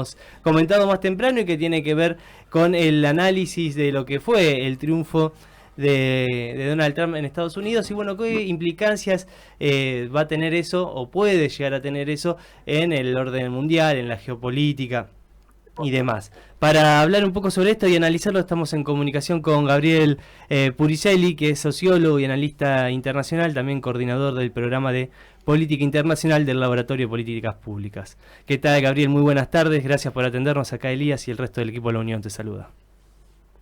habíamos comentado más temprano y que tiene que ver con el análisis de lo que fue el triunfo de Donald Trump en Estados Unidos y bueno, qué implicancias va a tener eso o puede llegar a tener eso en el orden mundial, en la geopolítica y demás. Para hablar un poco sobre esto y analizarlo estamos en comunicación con Gabriel Puricelli, que es sociólogo y analista internacional, también coordinador del programa de Política Internacional del Laboratorio de Políticas Públicas. ¿Qué tal, Gabriel? Muy buenas tardes, gracias por atendernos. Acá Elías y el resto del equipo de La Unión te saluda.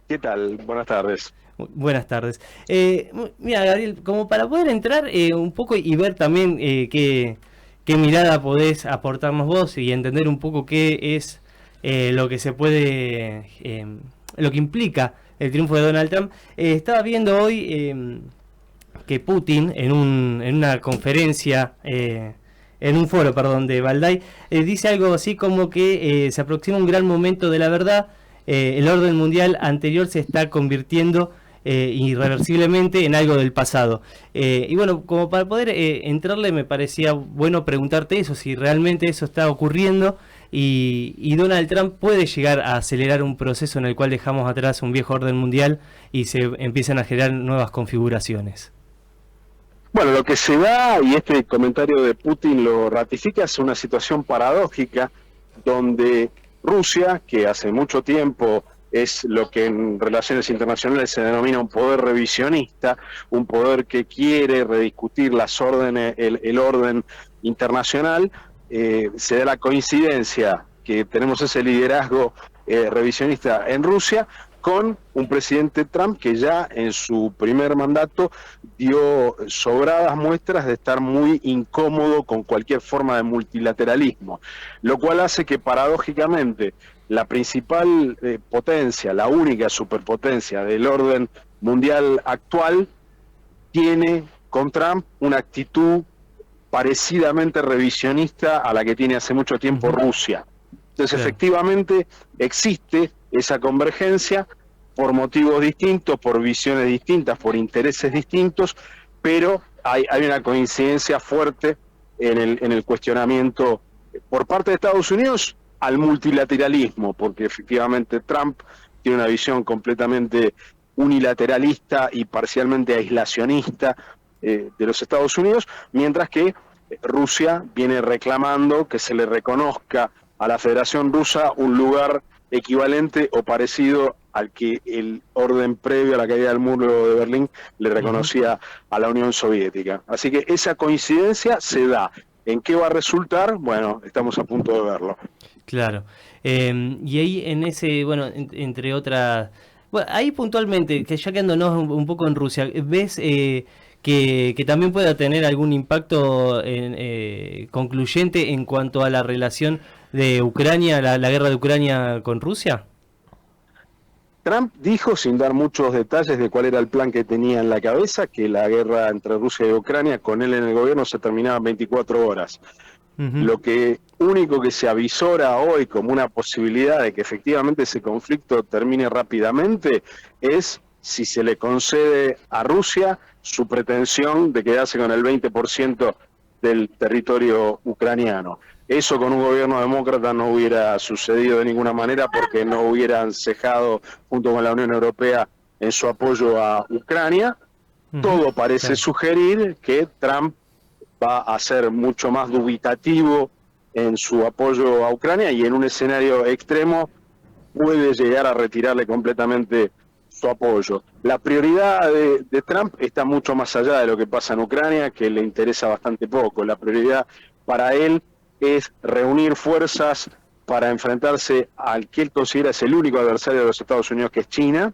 ¿Qué tal? Buenas tardes. Buenas tardes. Mira, Gabriel, como para poder entrar un poco y ver también qué mirada podés aportarnos vos y entender un poco qué es lo que se puede, lo que implica el triunfo de Donald Trump. Estaba viendo hoy que Putin en una conferencia, en un foro, perdón, de Valdai, dice algo así como que se aproxima un gran momento de la verdad. El orden mundial anterior se está convirtiendo irreversiblemente en algo del pasado. Y bueno, como para poder entrarle me parecía bueno preguntarte eso, si realmente eso está ocurriendo y Donald Trump puede llegar a acelerar un proceso en el cual dejamos atrás un viejo orden mundial y se empiezan a generar nuevas configuraciones. Bueno, lo que se da, y este comentario de Putin lo ratifica, es una situación paradójica donde Rusia, que hace mucho tiempo es lo que en relaciones internacionales se denomina un poder revisionista, un poder que quiere rediscutir las órdenes, el orden internacional, se da la coincidencia que tenemos ese liderazgo revisionista en Rusia con un presidente Trump que ya en su primer mandato dio sobradas muestras de estar muy incómodo con cualquier forma de multilateralismo, lo cual hace que paradójicamente la principal potencia, la única superpotencia del orden mundial actual, tiene con Trump una actitud parecidamente revisionista a la que tiene hace mucho tiempo Rusia. Entonces, efectivamente, existe esa convergencia por motivos distintos, por visiones distintas, por intereses distintos, pero hay una coincidencia fuerte en el cuestionamiento por parte de Estados Unidos al multilateralismo, porque efectivamente Trump tiene una visión completamente unilateralista y parcialmente aislacionista de los Estados Unidos, mientras que Rusia viene reclamando que se le reconozca a la Federación Rusa un lugar equivalente o parecido al que el orden previo a la caída del muro de Berlín le reconocía a la Unión Soviética. Así que esa coincidencia se da. ¿En qué va a resultar? Bueno, estamos a punto de verlo. Claro. Y ahí en ese, bueno, entre otras... Bueno, ahí puntualmente, que ya quedándonos un poco en Rusia, ¿ves que también pueda tener algún impacto concluyente en cuanto a la relación de Ucrania, la guerra de Ucrania con Rusia? Trump dijo, sin dar muchos detalles de cuál era el plan que tenía en la cabeza, que la guerra entre Rusia y Ucrania, con él en el gobierno, se terminaba en 24 horas. Lo que único que se avisora hoy como una posibilidad de que efectivamente ese conflicto termine rápidamente es si se le concede a Rusia su pretensión de quedarse con el 20% del territorio ucraniano. Eso con un gobierno demócrata no hubiera sucedido de ninguna manera porque no hubieran cejado junto con la Unión Europea en su apoyo a Ucrania. Todo parece sugerir que Trump va a ser mucho más dubitativo en su apoyo a Ucrania y en un escenario extremo puede llegar a retirarle completamente su apoyo. La prioridad de Trump está mucho más allá de lo que pasa en Ucrania, que le interesa bastante poco. La prioridad para él es reunir fuerzas para enfrentarse al que él considera es el único adversario de los Estados Unidos, que es China.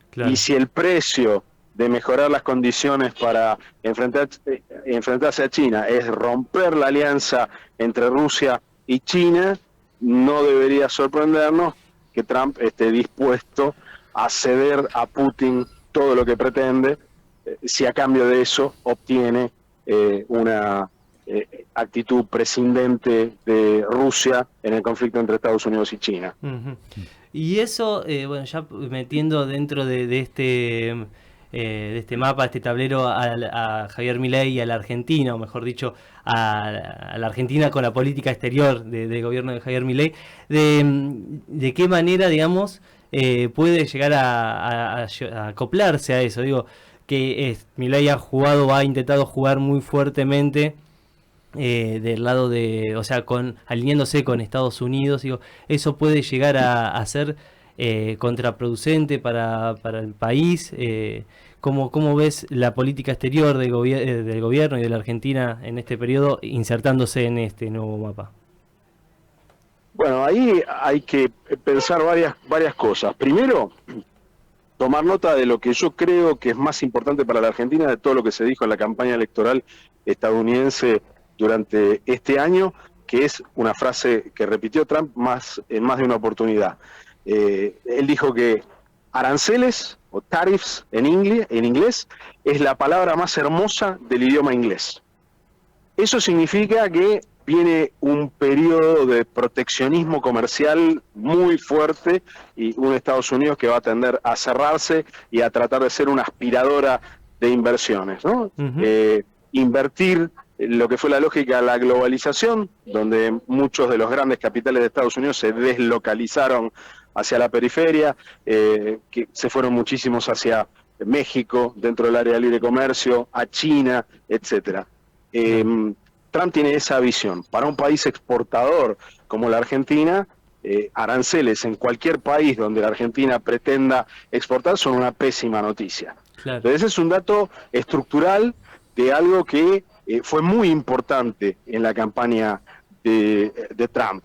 Claro. Y si el precio de mejorar las condiciones para enfrentarse a China es romper la alianza entre Rusia y China, no debería sorprendernos que Trump esté dispuesto a ceder a Putin todo lo que pretende, si a cambio de eso obtiene una actitud prescindente de Rusia en el conflicto entre Estados Unidos y China. Y eso, bueno, ya metiendo dentro de este de este mapa, este tablero a Javier Milei y a la Argentina, o mejor dicho, a la Argentina con la política exterior del gobierno de Javier Milei, de qué manera, digamos, puede llegar a acoplarse a eso. Digo, que Milei ha intentado jugar muy fuertemente del lado de, o sea, alineándose con Estados Unidos. Digo, eso puede llegar a ser contraproducente para el país. ¿Cómo ves la política exterior del gobierno y de la Argentina en este periodo insertándose en este nuevo mapa? Bueno, ahí hay que pensar varias cosas. Primero, tomar nota de lo que yo creo que es más importante para la Argentina, de todo lo que se dijo en la campaña electoral estadounidense durante este año, que es una frase que repitió Trump en más de una oportunidad. Él dijo que aranceles o tariffs en inglés es la palabra más hermosa del idioma inglés. Eso significa que viene un periodo de proteccionismo comercial muy fuerte y un Estados Unidos que va a tender a cerrarse y a tratar de ser una aspiradora de inversiones, ¿no? Invertir lo que fue la lógica de la globalización, donde muchos de los grandes capitales de Estados Unidos se deslocalizaron hacia la periferia, que se fueron muchísimos hacia México, dentro del área de libre comercio, a China, etcétera. Trump tiene esa visión. Para un país exportador como la Argentina, aranceles en cualquier país donde la Argentina pretenda exportar son una pésima noticia. Claro. Entonces es un dato estructural de algo que fue muy importante en la campaña de Trump.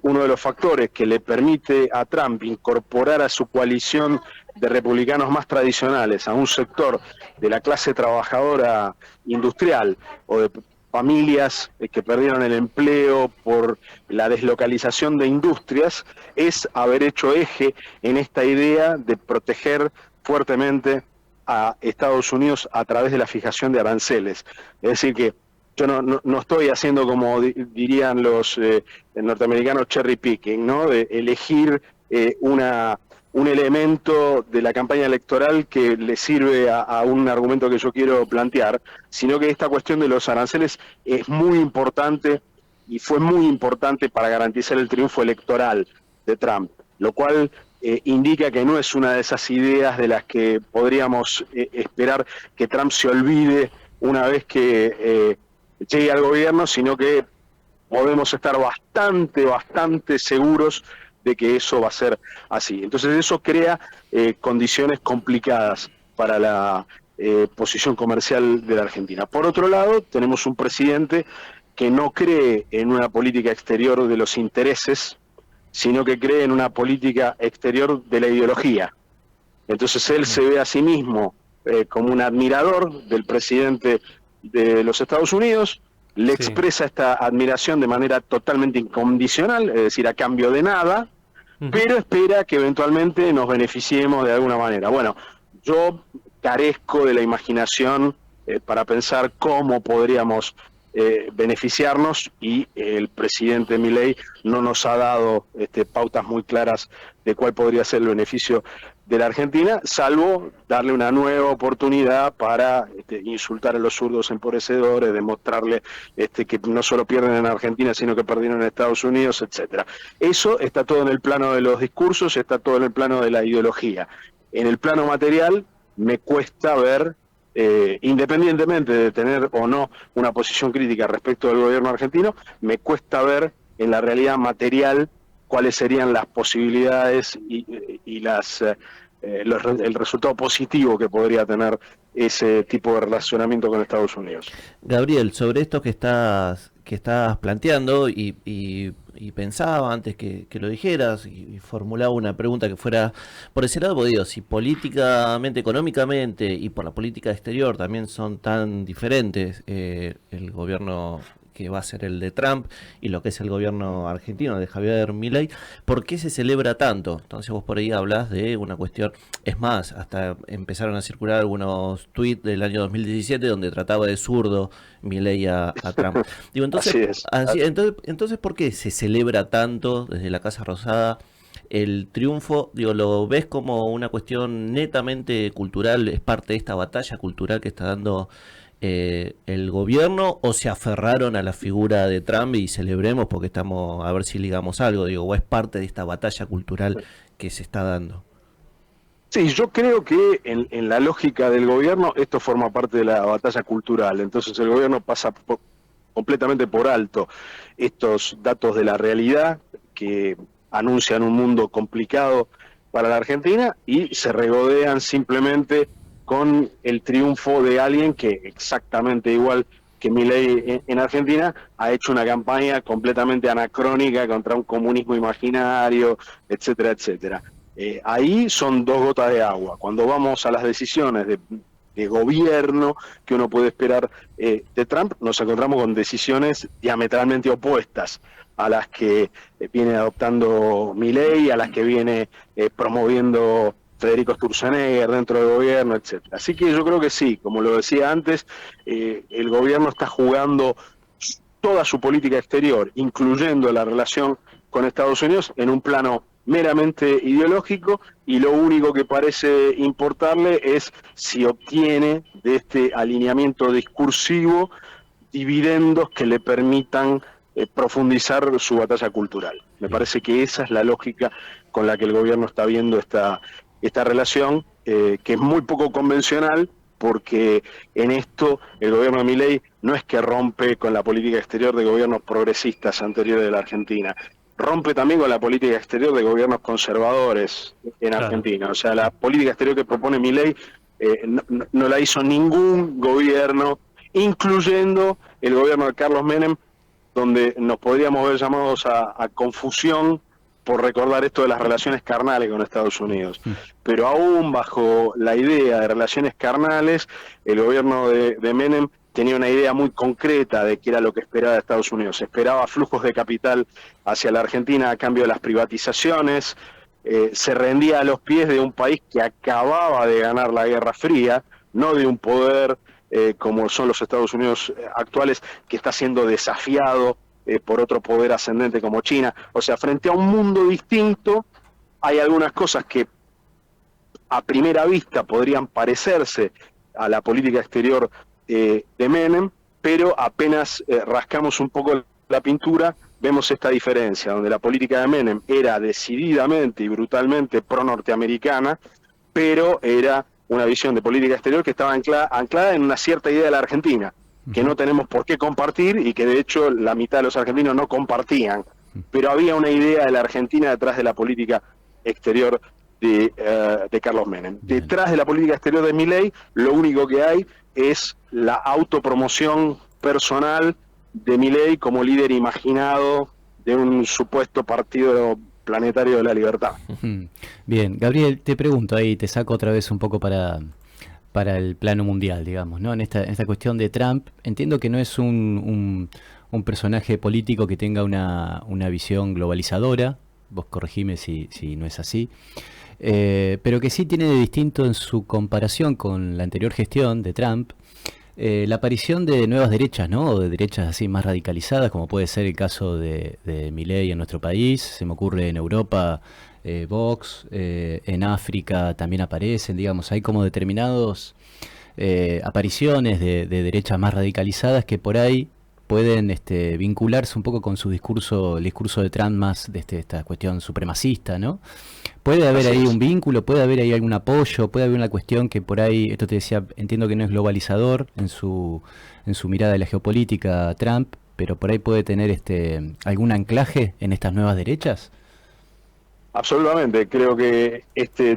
Uno de los factores que le permite a Trump incorporar a su coalición de republicanos más tradicionales a un sector de la clase trabajadora industrial o de familias que perdieron el empleo por la deslocalización de industrias, es haber hecho eje en esta idea de proteger fuertemente a Estados Unidos a través de la fijación de aranceles. Es decir que yo no estoy haciendo, como dirían los norteamericanos, cherry picking, ¿no? De elegir un elemento de la campaña electoral que le sirve a un argumento que yo quiero plantear, sino que esta cuestión de los aranceles es muy importante y fue muy importante para garantizar el triunfo electoral de Trump, lo cual indica que no es una de esas ideas de las que podríamos esperar que Trump se olvide una vez que llegue al gobierno, sino que podemos estar bastante seguros de que eso va a ser así. Entonces eso crea condiciones complicadas para la posición comercial de la Argentina. Por otro lado, tenemos un presidente que no cree en una política exterior de los intereses, sino que cree en una política exterior de la ideología. Entonces él se ve a sí mismo como un admirador del presidente de los Estados Unidos, le expresa esta admiración de manera totalmente incondicional, es decir, a cambio de nada, pero espera que eventualmente nos beneficiemos de alguna manera. Bueno, yo carezco de la imaginación para pensar cómo podríamos beneficiarnos, y el presidente Milei no nos ha dado pautas muy claras de cuál podría ser el beneficio de la Argentina, salvo darle una nueva oportunidad para insultar a los zurdos empobrecedores, demostrarle que no solo pierden en Argentina, sino que perdieron en Estados Unidos, etcétera. Eso está todo en el plano de los discursos, está todo en el plano de la ideología. En el plano material me cuesta ver, independientemente de tener o no una posición crítica respecto del gobierno argentino, me cuesta ver en la realidad material cuáles serían las posibilidades y el resultado positivo que podría tener ese tipo de relacionamiento con Estados Unidos. Gabriel, sobre esto que estás planteando, y pensaba antes que lo dijeras, y formulaba una pregunta que fuera por ese lado, porque digo, si políticamente, económicamente y por la política exterior también son tan diferentes el gobierno que va a ser el de Trump y lo que es el gobierno argentino de Javier Milei, ¿por qué se celebra tanto? Entonces vos por ahí hablas de una cuestión, es más, hasta empezaron a circular algunos tweets del año 2017 donde trataba de zurdo Milei a Trump. Digo, entonces, entonces, ¿por qué se celebra tanto desde la Casa Rosada el triunfo, digo, ¿lo ves como una cuestión netamente cultural? ¿Es parte de esta batalla cultural que está dando el gobierno? ¿O se aferraron a la figura de Trump y celebremos porque estamos a ver si ligamos algo? Digo, ¿o es parte de esta batalla cultural que se está dando? Sí, yo creo que en la lógica del gobierno esto forma parte de la batalla cultural. Entonces el gobierno pasa completamente por alto estos datos de la realidad que anuncian un mundo complicado para la Argentina y se regodean simplemente con el triunfo de alguien que exactamente igual que Milei en Argentina ha hecho una campaña completamente anacrónica contra un comunismo imaginario, etcétera, etcétera. Ahí son dos gotas de agua. Cuando vamos a las decisiones de gobierno que uno puede esperar de Trump, nos encontramos con decisiones diametralmente opuestas a las que viene adoptando Milei, a las que viene promoviendo Federico Sturzenegger dentro del gobierno, etcétera. Así que yo creo que sí, como lo decía antes, el gobierno está jugando toda su política exterior, incluyendo la relación con Estados Unidos, en un plano meramente ideológico, y lo único que parece importarle es si obtiene de este alineamiento discursivo dividendos que le permitan profundizar su batalla cultural. Me parece que esa es la lógica con la que el gobierno está viendo esta relación, que es muy poco convencional, porque en esto el gobierno de Milei no es que rompe con la política exterior de gobiernos progresistas anteriores de la Argentina, rompe también con la política exterior de gobiernos conservadores en Argentina. O sea, la política exterior que propone Milei no la hizo ningún gobierno, incluyendo el gobierno de Carlos Menem, donde nos podríamos ver llamados a confusión por recordar esto de las relaciones carnales con Estados Unidos. Pero aún bajo la idea de relaciones carnales, el gobierno de Menem tenía una idea muy concreta de qué era lo que esperaba de Estados Unidos. Esperaba flujos de capital hacia la Argentina a cambio de las privatizaciones, se rendía a los pies de un país que acababa de ganar la Guerra Fría, no de un poder como son los Estados Unidos actuales, que está siendo desafiado por otro poder ascendente como China. O sea, frente a un mundo distinto, hay algunas cosas que a primera vista podrían parecerse a la política exterior de Menem, pero apenas rascamos un poco la pintura, vemos esta diferencia, donde la política de Menem era decididamente y brutalmente pro-norteamericana, pero era una visión de política exterior que estaba anclada en una cierta idea de la Argentina, que no tenemos por qué compartir y que de hecho la mitad de los argentinos no compartían, pero había una idea de la Argentina detrás de la política exterior de Carlos Menem. Detrás de la política exterior de Milei, lo único que hay es la autopromoción personal de Milei como líder imaginado de un supuesto partido planetario de la libertad. Bien, Gabriel, te pregunto ahí, te saco otra vez un poco para el plano mundial, digamos, ¿no? En esta cuestión de Trump, entiendo que no es un personaje político que tenga una visión globalizadora, vos corregime si no es así, pero que sí tiene de distinto en su comparación con la anterior gestión de Trump, la aparición de nuevas derechas, ¿no? O de derechas así más radicalizadas, como puede ser el caso de Milei en nuestro país. Se me ocurre en Europa Vox, en África también aparecen, digamos, hay como determinados apariciones de derechas más radicalizadas que por ahí pueden vincularse un poco con su discurso, el discurso de Trump más de esta cuestión supremacista, ¿no? Puede haber ahí un vínculo, puede haber ahí algún apoyo, puede haber una cuestión que por ahí, esto te decía, entiendo que no es globalizador en su mirada de la geopolítica Trump, pero por ahí puede tener algún anclaje en estas nuevas derechas. Absolutamente, creo que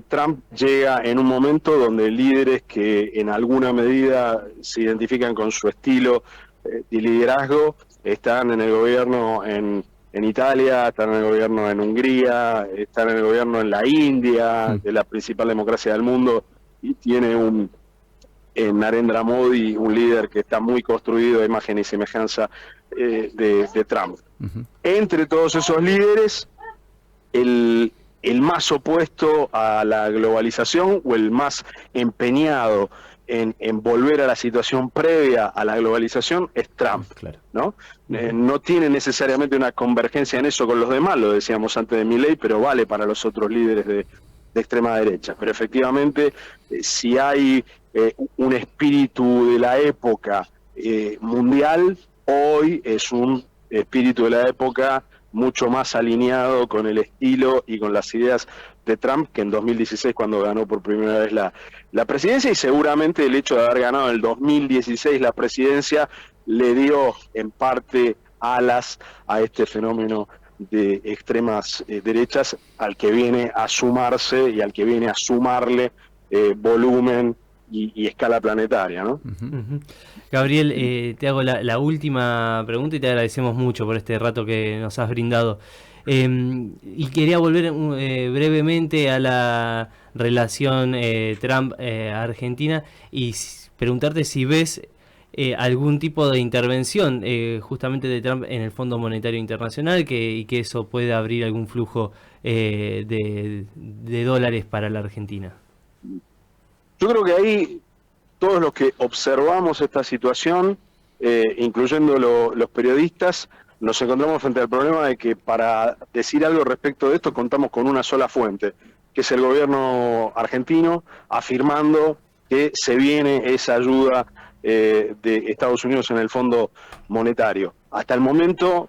Trump llega en un momento donde líderes que en alguna medida se identifican con su estilo de liderazgo están en el gobierno en Italia, están en el gobierno en Hungría, están en el gobierno en la India, de la principal democracia del mundo, y tiene en Narendra Modi un líder que está muy construido a imagen y semejanza de Trump. Entre todos esos líderes, el más opuesto a la globalización o el más empeñado en volver a la situación previa a la globalización es Trump, Claro. ¿no? No tiene necesariamente una convergencia en eso con los demás, lo decíamos antes de Milei, pero vale para los otros líderes de extrema derecha. Pero efectivamente, si hay un espíritu de la época mundial, hoy es un espíritu de la época mucho más alineado con el estilo y con las ideas de Trump que en 2016 cuando ganó por primera vez la presidencia, y seguramente el hecho de haber ganado en el 2016 la presidencia le dio en parte alas a este fenómeno de extremas derechas al que viene a sumarse y al que viene a sumarle volumen y escala planetaria, ¿no? Ujú. Gabriel, te hago la última pregunta y te agradecemos mucho por este rato que nos has brindado. Y quería volver brevemente a la relación Trump-Argentina y preguntarte si ves algún tipo de intervención justamente de Trump en el Fondo Monetario Internacional y que eso pueda abrir algún flujo de dólares para la Argentina. Yo creo que ahí todos los que observamos esta situación, incluyendo los periodistas, nos encontramos frente al problema de que para decir algo respecto de esto contamos con una sola fuente, que es el gobierno argentino, afirmando que se viene esa ayuda de Estados Unidos en el Fondo Monetario. Hasta el momento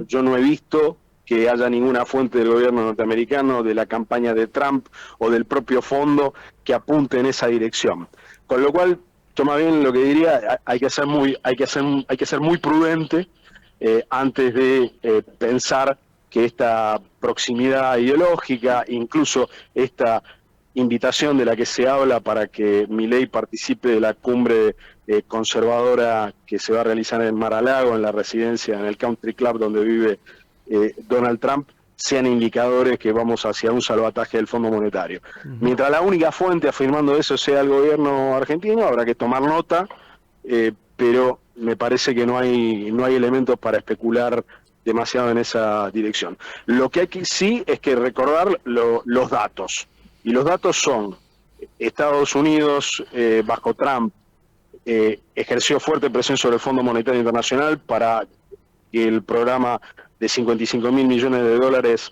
yo no he visto que haya ninguna fuente del gobierno norteamericano, de la campaña de Trump o del propio fondo que apunte en esa dirección. Con lo cual, yo más bien lo que diría, hay que ser muy prudente antes de pensar que esta proximidad ideológica, incluso esta invitación de la que se habla para que Milei participe de la cumbre conservadora que se va a realizar en Mar-a-Lago, en la residencia, en el country club donde vive Donald Trump, sean indicadores que vamos hacia un salvataje del Fondo Monetario. Mientras la única fuente afirmando eso sea el gobierno argentino, habrá que tomar nota, pero me parece que no hay elementos para especular demasiado en esa dirección. Lo que hay que sí es que recordar los datos, y los datos son: Estados Unidos, bajo Trump, ejerció fuerte presión sobre el Fondo Monetario Internacional para que el programa de 55.000 millones de dólares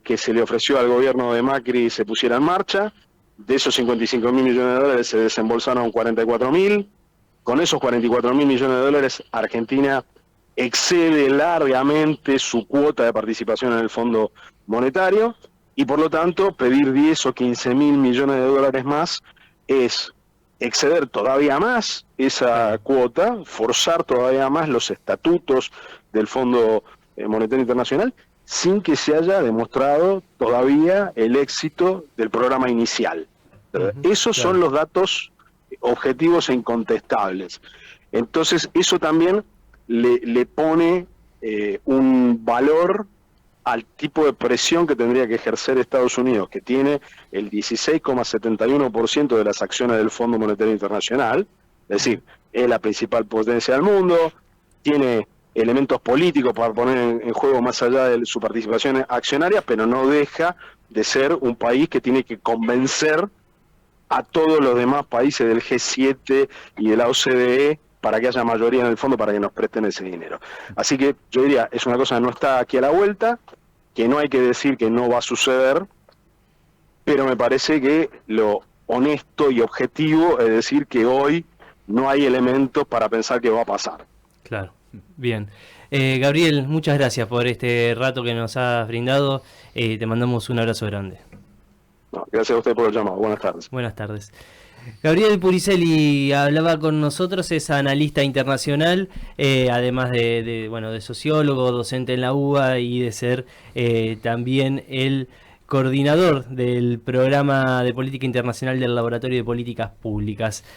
que se le ofreció al gobierno de Macri se pusiera en marcha. De esos 55.000 millones de dólares se desembolsaron 44.000. Con esos 44.000 millones de dólares, Argentina excede largamente su cuota de participación en el Fondo Monetario, y por lo tanto pedir 10 o 15.000 millones de dólares más es exceder todavía más esa cuota, forzar todavía más los estatutos del Fondo Monetario Internacional, sin que se haya demostrado todavía el éxito del programa inicial. Esos son los datos objetivos e incontestables. Entonces eso también le pone un valor al tipo de presión que tendría que ejercer Estados Unidos, que tiene el 16,71% de las acciones del Fondo Monetario Internacional, es decir, es la principal potencia del mundo, tiene elementos políticos para poner en juego más allá de su participación accionaria, pero no deja de ser un país que tiene que convencer a todos los demás países del G7 y de la OCDE para que haya mayoría en el fondo para que nos presten ese dinero. Así que yo diría, es una cosa que no está aquí a la vuelta, que no hay que decir que no va a suceder, pero me parece que lo honesto y objetivo es decir que hoy no hay elementos para pensar que va a pasar. Claro, bien. Gabriel, muchas gracias por este rato que nos has brindado. Te mandamos un abrazo grande. No, gracias a usted por el llamado. Buenas tardes. Buenas tardes. Gabriel Puricelli hablaba con nosotros, es analista internacional, además de sociólogo, docente en la UBA y de ser también el coordinador del programa de política internacional del Laboratorio de Políticas Públicas.